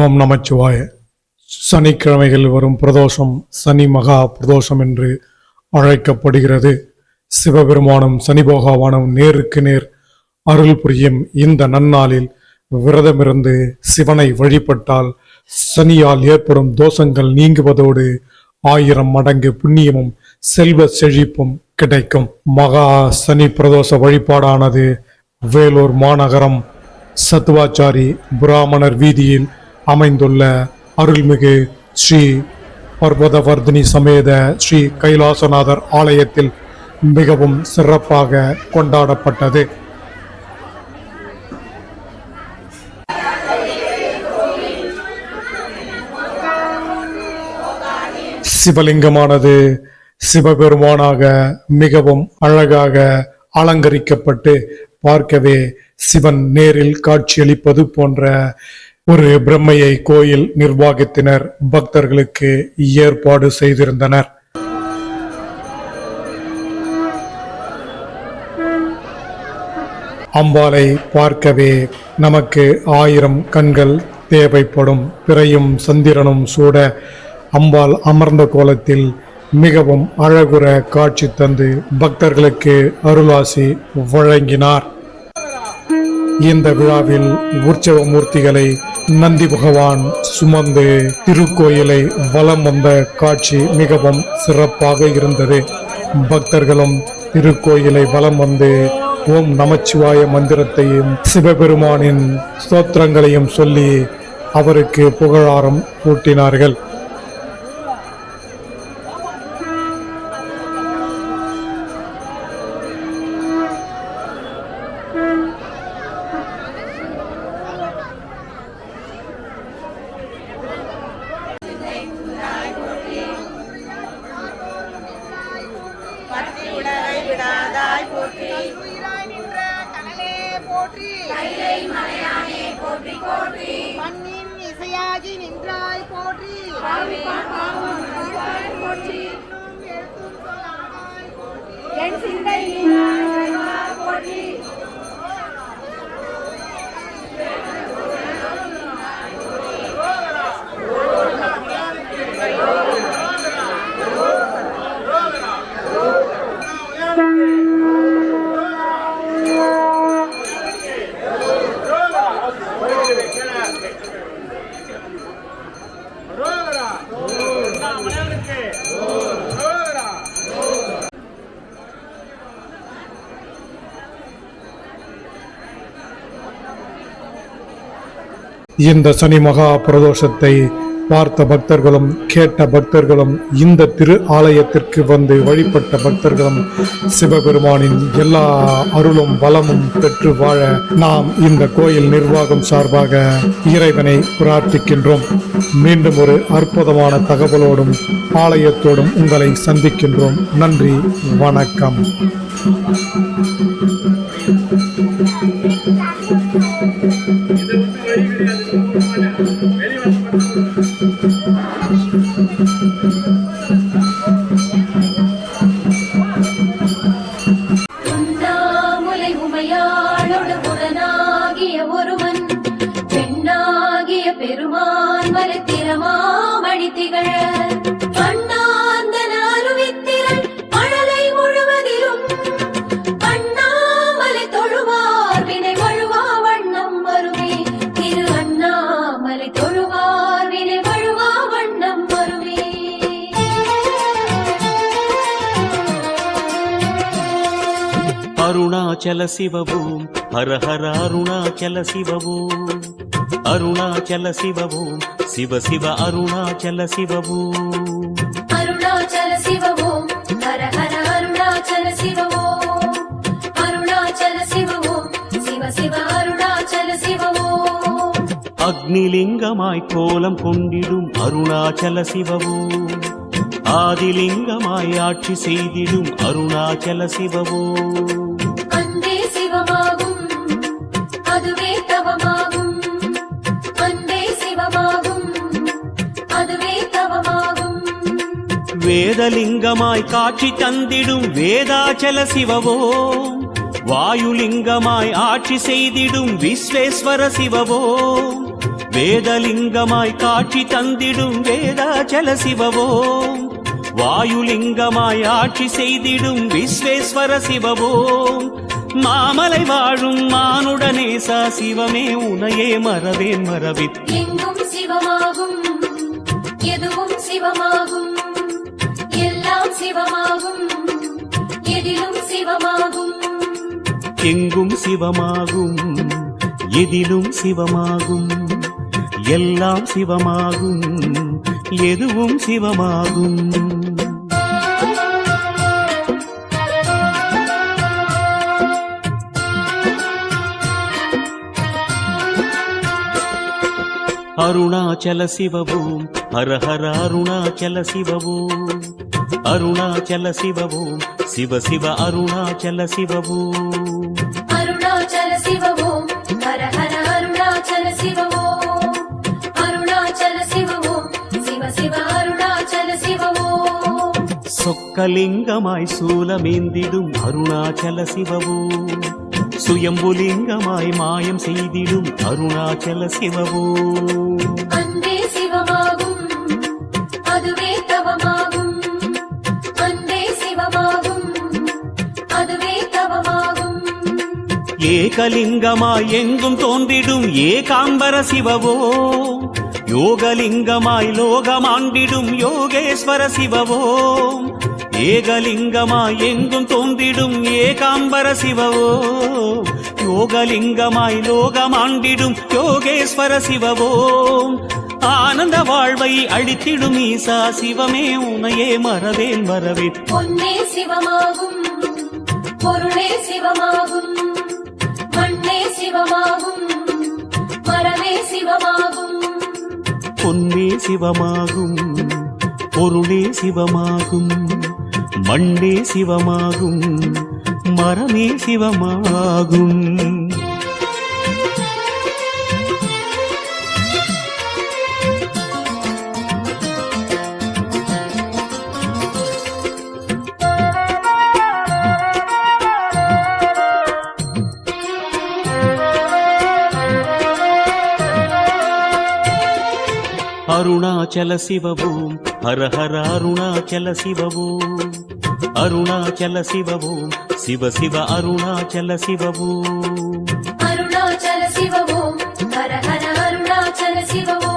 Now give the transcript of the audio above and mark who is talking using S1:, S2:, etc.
S1: ஓம் நமச்சிவாய. சனிக்கிழமைகளில் வரும் பிரதோஷம் சனி மகா பிரதோஷம் என்று அழைக்கப்படுகிறது. சிவபெருமானும் சனி பகவானும் நேருக்கு நேர் அருள் புரியும் இந்த நன்னாளில் விரதமிருந்து சிவனை வழிபட்டால் சனியால் ஏற்படும் தோஷங்கள் நீங்குவதோடு 1000 மடங்கு புண்ணியமும் செல்வ செழிப்பும் கிடைக்கும். மகா சனி பிரதோஷ வழிபாடானது வேலூர் மாநகரம் சத்துவாச்சாரி பிராமணர் வீதியில் அமைந்துள்ள அருள்மிகு ஸ்ரீ பர்வதவர்தினி சமேத ஸ்ரீ கைலாசநாதர் ஆலயத்தில் மிகவும் சிறப்பாக கொண்டாடப்பட்டது. சிவலிங்கமானது சிவபெருமானாக மிகவும் அழகாக அலங்கரிக்கப்பட்டு பார்க்கவே சிவன் நேரில் காட்சியளிப்பது போன்ற ஒரு பிரம்மையை கோயில் நிர்வாகத்தினர் பக்தர்களுக்கு ஏற்பாடு செய்திருந்தனர். அம்பாளை பார்க்கவே நமக்கு 1000 கண்கள் தேவைப்படும். பிறையும் சந்திரனும் சூட அம்பாள் அமர்ந்த கோலத்தில் மிகவும் அழகுற காட்சி தந்து பக்தர்களுக்கு அருளாசி வழங்கினார். இந்த விழாவில் உற்சவ மூர்த்திகளை நந்தி பகவான் சுமந்து திருக்கோயிலை வலம் வந்த காட்சி மிகவும் சிறப்பாக இருந்தது. பக்தர்களும் திருக்கோயிலை வலம் வந்து ஓம் நமச்சிவாய மந்திரத்தையும் சிவபெருமானின் ஸ்தோத்திரங்களையும் சொல்லி அவருக்கு புகழாரம் கூட்டினார்கள்.
S2: மண்ணின் இசையாகி நின்றாய் போற்றி. என் சிந்தை போற்றி.
S1: இந்த சனி மகா பிரதோஷத்தை பார்த்த பக்தர்களும் கேட்ட பக்தர்களும் இந்த திரு ஆலயத்திற்கு வந்து வழிபட்ட பக்தர்களும் சிவபெருமானின் எல்லா அருளும் பலமும் பெற்று வாழ நாம் இந்த கோயில் நிர்வாகம் சார்பாக இறைவனை பிரார்த்திக்கின்றோம். மீண்டும் ஒரு அற்புதமான தகவலோடும் ஆலயத்தோடும் உங்களை சந்திக்கின்றோம். நன்றி, வணக்கம்.
S3: உண்ணாமுலை உமையாளோடு உடனாகிய ஒருவன் பெண்ணாகிய பெருமான் மலைத்திரமாமணி திகழ கண்ணாந்தன அருவித்திரள் மழலை முழுவதிலும் அண்ணாமலை தொழுவார் வினை வழுவா வண்ணம் வருமே. திரு அண்ணாமலை தொழுவார் வினை வழுவா வண்ணம் வருமே.
S4: அருணாச்சல சிவவோம் ஹர ஹர அருணாச்சல சிவவோம் அருணாச்சல சிவவோம் சிவ சிவ அருணாச்சல சிவவோம்
S3: அருணாச்சல சிவவோம் ஹர ஹர அருணாச்சல சிவவோம் அருணாச்சல சிவவோம் சிவ சிவ அருணாச்சல சிவவோம்
S4: அக்னிலிங்கமாய் கோலம் கொண்டிடும் அருணாச்சல சிவவோம் ஆதிலிங்கமாய் ஆட்சி செய்திடும் அருணாச்சல சிவவோம்
S3: அன்பே சிவமாகும் அதுவே தவமாகும். அன்பே சிவமாகும் அதுவே தவமாகும்.
S4: வேதலிங்கமாய் காட்சி தந்திடும் வேதாச்சல சிவவோம் வாயுலிங்கமாய் ஆட்சி செய்திடும் விஸ்வேஸ்வர சிவவோம் வேதலிங்கமாய் காட்சி தந்திடும் வேதாச்சல சிவவோம் வாயுலிங்கமாய் ஆட்சி செய்திடும் விஸ்வேஸ்வர சிவவோம் மாமலை வாழும் மானுடனேசா சிவமே உனையே மறவேன் மறவித்
S3: எங்கும் சிவமாகும் எதுவும் சிவமாகும் எல்லாம் சிவமாகும் எதிலும் சிவமாகும்
S4: எங்கும் சிவமாகும் எதிலும் சிவமாகும் எல்லாம் சிவமாகும் எதுவும் சிவமாகும் அருணாச்சல சிவவோம் ஹர ஹர அருணாச்சல சிவவோம் அருணாச்சல சிவவோம் சிவ சிவ அருணாச்சல சிவவோம்
S3: அருணாச்சல சிவவோம் ஹர ஹர அருணாச்சல சிவவோம் அருணாச்சல சிவவோம் சிவ சிவ அருணாச்சல சிவவோம்
S4: சொக்கலிங்கமாய் சூலமேந்திடும் அருணாச்சல சிவவோம் சுயம்புலிங்கமாய் மாயம் செய்திடும் அருணாச்சல சிவவோம்
S3: அன்பே சிவமாகும் அதுவே தவமாகும் அன்பே சிவமாகும் அதுவே தவமாகும்
S4: ஏகலிங்கமாய் எங்கும் தோன்றிடும் ஏகாம்பர சிவவோம் யோகலிங்கமாய் லோகமாண்டிடும் யோகேஸ்வர சிவவோம் ஏகலிங்கமாய் எங்கும் தோன்றிடும் ஏகாம்பர சிவவோம் யோகலிங்கமாய் லோகமாண்டிடும் யோகேஸ்வர சிவவோம் ஆனந்த வாழ்வை அளித்திடும் ஈசா சிவமே உனையே மறவேன் மறவேன்
S3: பொன்னே சிவமாகும் பொருளே சிவமாகும் மண்ணே சிவமாகும் மரமே சிவமாகும்
S4: பொன்னே சிவமாகும் பொருளே சிவமாகும் மண்ணே சிவமாகும் மரமே சிவமாகும் அருணாச்சல சிவவோம் ஹர ஹர அருணாச்சல சிவவோம் அருணாச்சல சிவவோம் சிவ சிவ அருணாச்சல சிவவோம்
S3: அருணாச்சல சிவவோம் ஹர ஹர அருணாச்சல சிவவோம்